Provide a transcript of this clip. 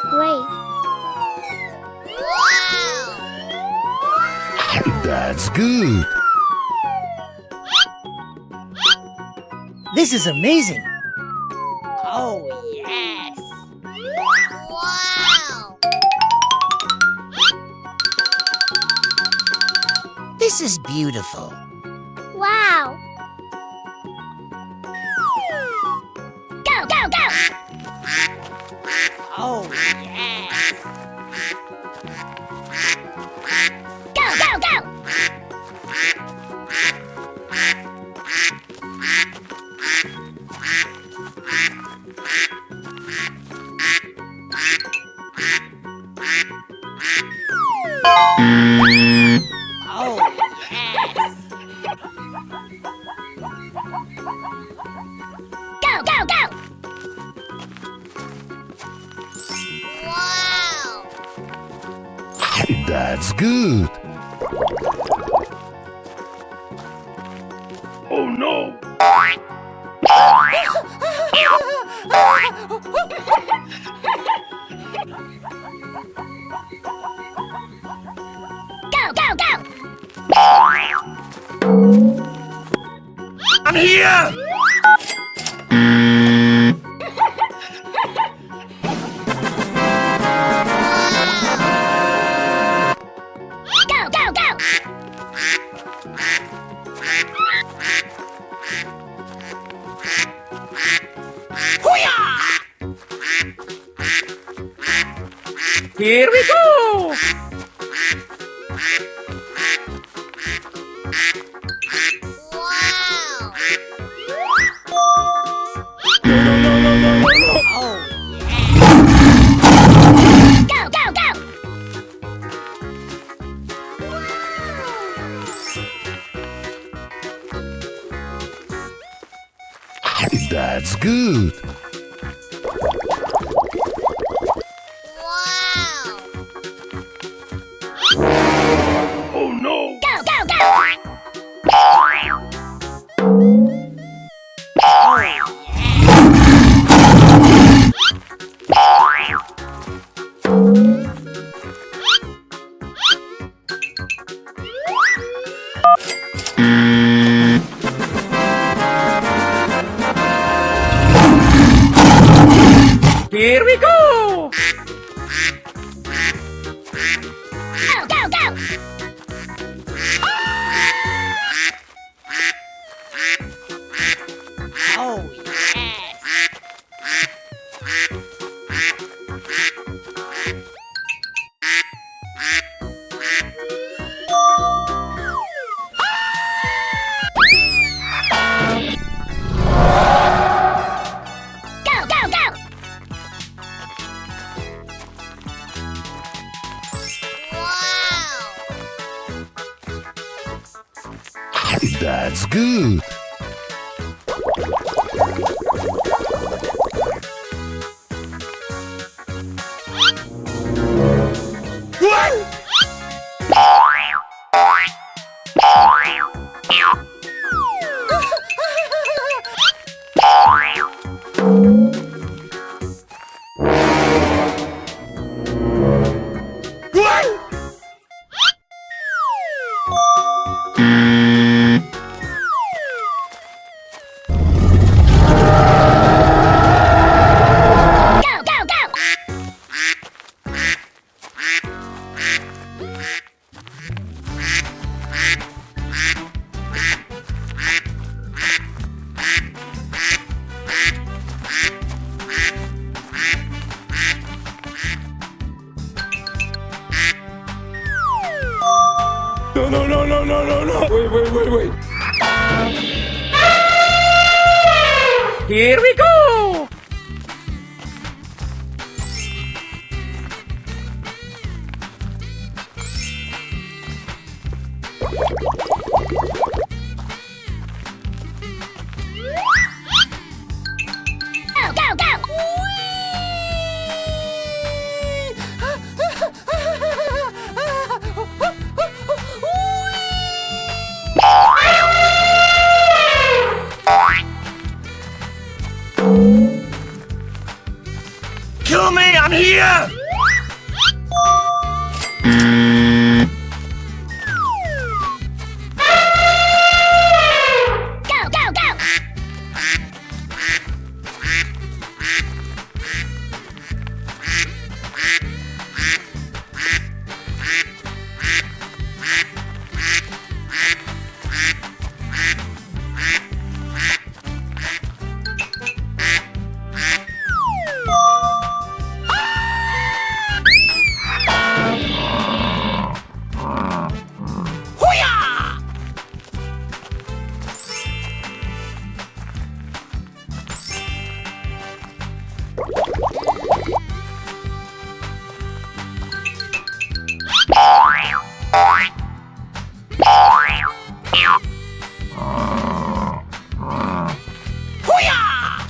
great. That's good. This is amazing. Oh, yes! Wow! This is beautiful. Wow! Go, go, go! Oh, yes! Go, go, go! Oh, yes! Go, go, go! Wow! That's good. Oh no! Go, go, go! I'm here! Go, go, go! Here we go! Wow! Oh, yes! Go, go, go! That's good. Wow! Oh no! Go, go, go! Oh, Here we go! Go, go, go! Oh, yes! Go, go, go! Wow! That's good. Go, go, go! No, no, no, no, no, no, no. Wait. Here we go! Go, go, go! kill me! I'm here! Go, go, go! Hoo-yah!